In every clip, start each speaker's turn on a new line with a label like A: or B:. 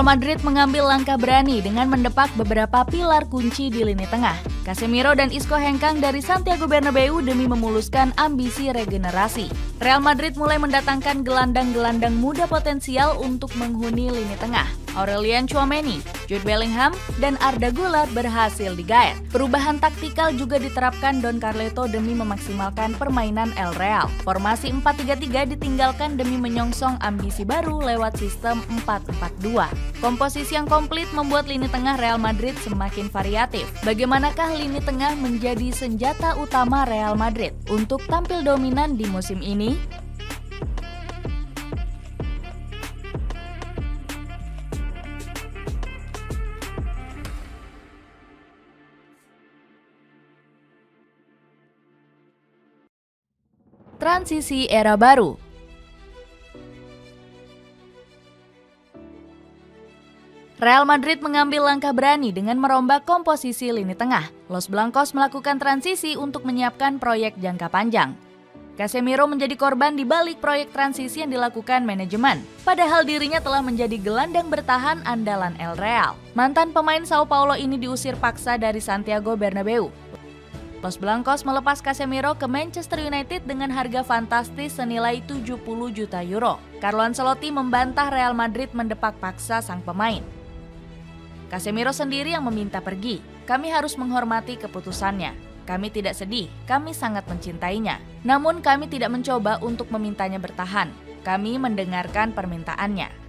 A: Madrid mengambil langkah berani dengan mendepak beberapa pilar kunci di lini tengah. Casemiro dan Isco hengkang dari Santiago Bernabeu demi memuluskan ambisi regenerasi. Real Madrid mulai mendatangkan gelandang-gelandang muda potensial untuk menghuni lini tengah. Aurelien Tchouaméni, Jude Bellingham, dan Arda Güler berhasil digait. Perubahan taktikal juga diterapkan Don Carleto demi memaksimalkan permainan El Real. Formasi 4-3-3 ditinggalkan demi menyongsong ambisi baru lewat sistem 4-4-2. Komposisi yang komplit membuat lini tengah Real Madrid semakin variatif. Bagaimanakah lini tengah menjadi senjata utama Real Madrid untuk tampil dominan di musim ini? Transisi era baru. Real Madrid mengambil langkah berani dengan merombak komposisi lini tengah. Los Blancos melakukan transisi untuk menyiapkan proyek jangka panjang. Casemiro menjadi korban di balik proyek transisi yang dilakukan manajemen. Padahal dirinya telah menjadi gelandang bertahan andalan El Real. Mantan pemain Sao Paulo ini diusir paksa dari Santiago Bernabeu. Los Blancos melepas Casemiro ke Manchester United dengan harga fantastis senilai 70 juta euro. Carlo Ancelotti membantah Real Madrid mendepak paksa sang pemain. Casemiro sendiri yang meminta pergi. Kami harus menghormati keputusannya. Kami tidak sedih, kami sangat mencintainya. Namun kami tidak mencoba untuk memintanya bertahan. Kami mendengarkan permintaannya.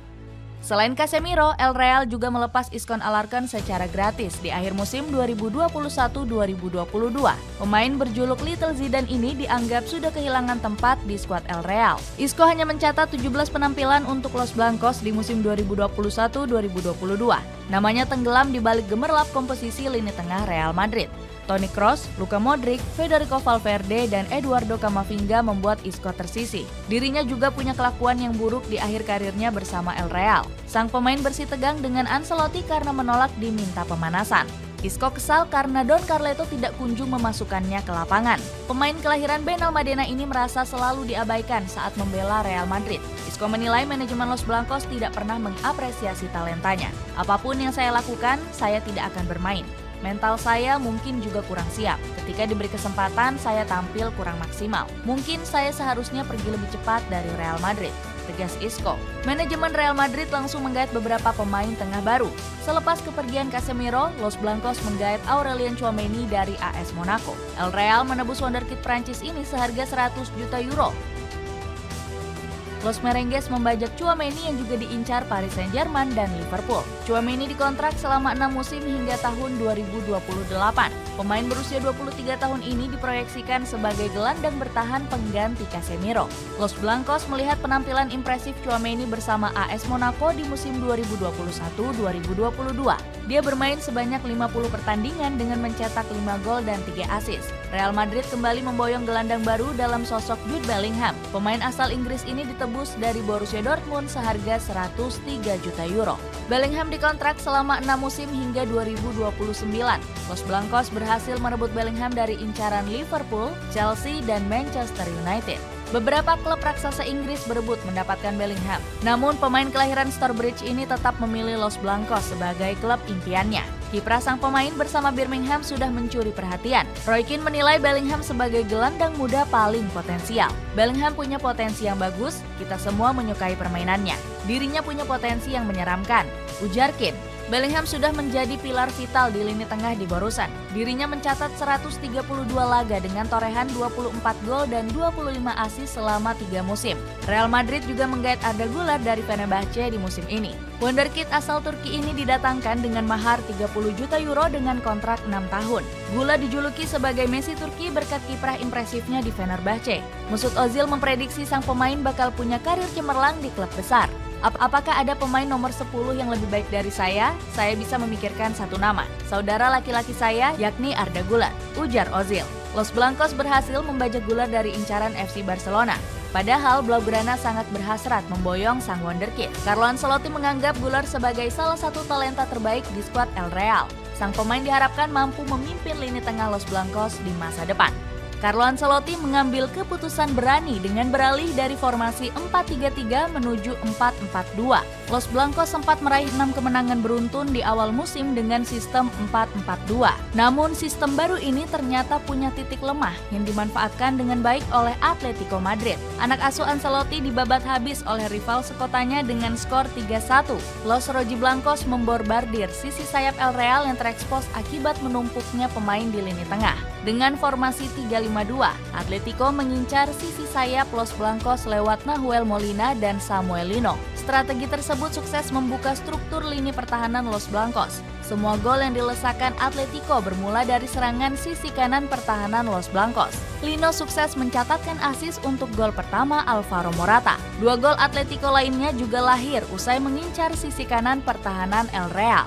A: Selain Casemiro, El Real juga melepas Isco Alarcón secara gratis di akhir musim 2021-2022. Pemain berjuluk Little Zidane ini dianggap sudah kehilangan tempat di skuad El Real. Isco hanya mencatat 17 penampilan untuk Los Blancos di musim 2021-2022. Namanya tenggelam di balik gemerlap komposisi lini tengah Real Madrid. Toni Kroos, Luka Modric, Federico Valverde, dan Eduardo Camavinga membuat Isco tersisih. Dirinya juga punya kelakuan yang buruk di akhir karirnya bersama El Real. Sang pemain bersih tegang dengan Ancelotti karena menolak diminta pemanasan. Isco kesal karena Don Carleto tidak kunjung memasukkannya ke lapangan. Pemain kelahiran Benalmádena ini merasa selalu diabaikan saat membela Real Madrid. Isco menilai manajemen Los Blancos tidak pernah mengapresiasi talentanya. Apapun yang saya lakukan, saya tidak akan bermain. Mental saya mungkin juga kurang siap. Ketika diberi kesempatan, saya tampil kurang maksimal. Mungkin saya seharusnya pergi lebih cepat dari Real Madrid, tegas Isco. Manajemen Real Madrid langsung menggait beberapa pemain tengah baru. Selepas kepergian Casemiro, Los Blancos menggait Aurelien Tchouaméni dari AS Monaco. El Real menebus wonderkid Prancis ini seharga 100 juta euro. Los Merengues membajak Tchouaméni yang juga diincar Paris Saint-Germain dan Liverpool. Tchouaméni dikontrak selama 6 musim hingga tahun 2028. Pemain berusia 23 tahun ini diproyeksikan sebagai gelandang bertahan pengganti Casemiro. Los Blancos melihat penampilan impresif Tchouaméni bersama AS Monaco di musim 2021-2022. Dia bermain sebanyak 50 pertandingan dengan mencetak 5 gol dan 3 assist. Real Madrid kembali memboyong gelandang baru dalam sosok Jude Bellingham. Pemain asal Inggris ini ditebus dari Borussia Dortmund seharga 103 juta euro. Bellingham dikontrak selama 6 musim hingga 2029. Los Blancos berhasil merebut Bellingham dari incaran Liverpool, Chelsea, dan Manchester United. Beberapa klub raksasa Inggris berebut mendapatkan Bellingham. Namun pemain kelahiran Stourbridge ini tetap memilih Los Blancos sebagai klub impiannya. Kiprah sang pemain bersama Birmingham sudah mencuri perhatian. Roy Keane menilai Bellingham sebagai gelandang muda paling potensial. Bellingham punya potensi yang bagus, kita semua menyukai permainannya. Dirinya punya potensi yang menyeramkan, ujar Keane. Bellingham sudah menjadi pilar vital di lini tengah di Borusan. Dirinya mencatat 132 laga dengan torehan 24 gol dan 25 assist selama 3 musim. Real Madrid juga menggait Arda Güler dari Fenerbahce di musim ini. Wonderkid asal Turki ini didatangkan dengan mahar 30 juta euro dengan kontrak 6 tahun. Güler dijuluki sebagai Messi Turki berkat kiprah impresifnya di Fenerbahce. Mesut Ozil memprediksi sang pemain bakal punya karir cemerlang di klub besar. Apakah ada pemain nomor 10 yang lebih baik dari saya? Saya bisa memikirkan satu nama, saudara laki-laki saya yakni Arda Güler, ujar Ozil. Los Blancos berhasil membajak Güler dari incaran FC Barcelona. Padahal Blaugrana sangat berhasrat memboyong sang wonderkid. Carlo Ancelotti menganggap Güler sebagai salah satu talenta terbaik di skuad El Real. Sang pemain diharapkan mampu memimpin lini tengah Los Blancos di masa depan. Carlo Ancelotti mengambil keputusan berani dengan beralih dari formasi 4-3-3 menuju 4-4-2. Los Blancos sempat meraih 6 kemenangan beruntun di awal musim dengan sistem 4-4-2. Namun sistem baru ini ternyata punya titik lemah yang dimanfaatkan dengan baik oleh Atletico Madrid. Anak asuh Ancelotti dibabat habis oleh rival sekotanya dengan skor 3-1. Los Rojiblancos memborbardir sisi sayap El Real yang terekspos akibat menumpuknya pemain di lini tengah. Dengan formasi 3-5-2, Atletico mengincar sisi sayap Los Blancos lewat Nahuel Molina dan Samuel Lino. Strategi tersebut sukses membuka struktur lini pertahanan Los Blancos. Semua gol yang dilesakan Atletico bermula dari serangan sisi kanan pertahanan Los Blancos. Lino sukses mencatatkan assist untuk gol pertama Alvaro Morata. 2 gol Atletico lainnya juga lahir usai mengincar sisi kanan pertahanan El Real.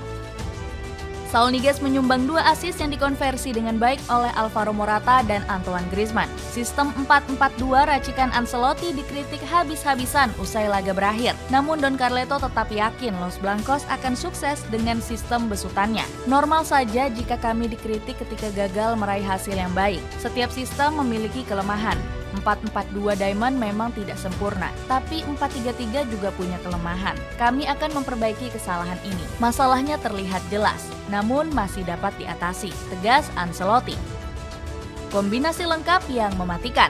A: Saul Niguez menyumbang 2 assist yang dikonversi dengan baik oleh Alvaro Morata dan Antoine Griezmann. Sistem 4-4-2 racikan Ancelotti dikritik habis-habisan usai laga berakhir. Namun Don Carleto tetap yakin Los Blancos akan sukses dengan sistem besutannya. Normal saja jika kami dikritik ketika gagal meraih hasil yang baik. Setiap sistem memiliki kelemahan. 4-4-2 Diamond memang tidak sempurna, tapi 4-3-3 juga punya kelemahan. Kami akan memperbaiki kesalahan ini. Masalahnya terlihat jelas, namun masih dapat diatasi, tegas Ancelotti. Kombinasi lengkap yang mematikan.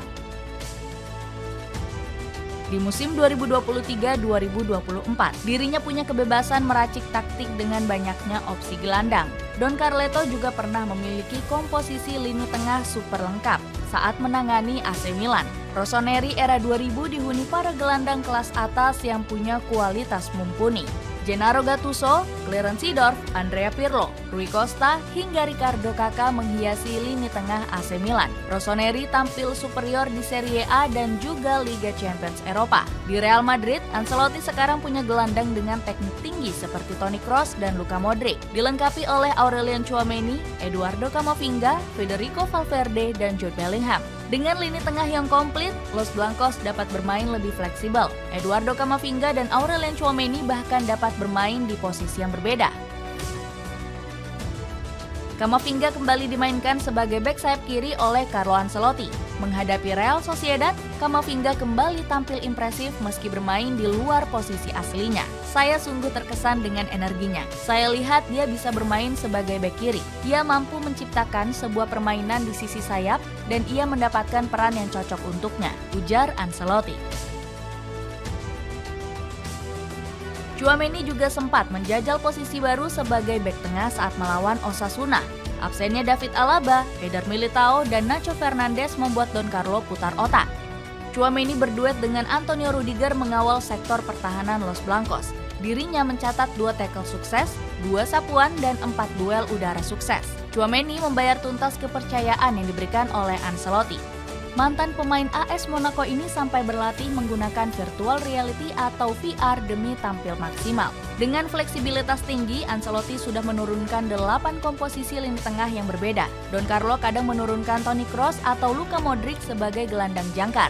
A: Di musim 2023-2024, dirinya punya kebebasan meracik taktik dengan banyaknya opsi gelandang. Don Carleto juga pernah memiliki komposisi lini tengah super lengkap saat menangani AC Milan. Rossoneri era 2000 dihuni para gelandang kelas atas yang punya kualitas mumpuni. Gennaro Gattuso, Clarence Seedorf, Andrea Pirlo, Rui Costa, hingga Ricardo Kakak menghiasi lini tengah AC Milan. Rossoneri tampil superior di Serie A dan juga Liga Champions Eropa. Di Real Madrid, Ancelotti sekarang punya gelandang dengan teknik tinggi seperti Toni Kroos dan Luka Modric, dilengkapi oleh Aurelien Tchouaméni, Eduardo Camavinga, Federico Valverde, dan Jude Bellingham. Dengan lini tengah yang komplit, Los Blancos dapat bermain lebih fleksibel. Eduardo Camavinga dan Aurelien Tchouaméni bahkan dapat bermain di posisi yang berbeda. Camavinga kembali dimainkan sebagai bek sayap kiri oleh Carlo Ancelotti. Menghadapi Real Sociedad, Camavinga kembali tampil impresif meski bermain di luar posisi aslinya. Saya sungguh terkesan dengan energinya. Saya lihat dia bisa bermain sebagai bek kiri. Dia mampu menciptakan sebuah permainan di sisi sayap dan ia mendapatkan peran yang cocok untuknya, ujar Ancelotti. Tchouaméni juga sempat menjajal posisi baru sebagai bek tengah saat melawan Osasuna. Absennya David Alaba, Eder Militao, dan Nacho Fernandes membuat Don Carlo putar otak. Tchouaméni berduet dengan Antonio Rudiger mengawal sektor pertahanan Los Blancos. Dirinya mencatat 2 tackle sukses, 2 sapuan, dan 4 duel udara sukses. Tchouaméni membayar tuntas kepercayaan yang diberikan oleh Ancelotti. Mantan pemain AS Monaco ini sampai berlatih menggunakan virtual reality atau VR demi tampil maksimal. Dengan fleksibilitas tinggi, Ancelotti sudah menurunkan 8 komposisi lini tengah yang berbeda. Don Carlo kadang menurunkan Toni Kroos atau Luka Modric sebagai gelandang jangkar.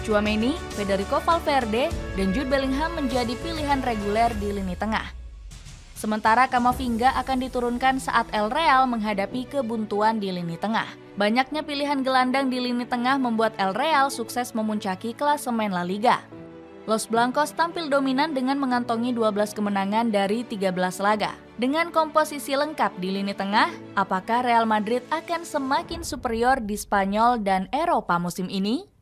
A: Tchouaméni, Federico Valverde, dan Jude Bellingham menjadi pilihan reguler di lini tengah. Sementara Camavinga akan diturunkan saat El Real menghadapi kebuntuan di lini tengah. Banyaknya pilihan gelandang di lini tengah membuat El Real sukses memuncaki klasemen La Liga. Los Blancos tampil dominan dengan mengantongi 12 kemenangan dari 13 laga. Dengan komposisi lengkap di lini tengah, apakah Real Madrid akan semakin superior di Spanyol dan Eropa musim ini?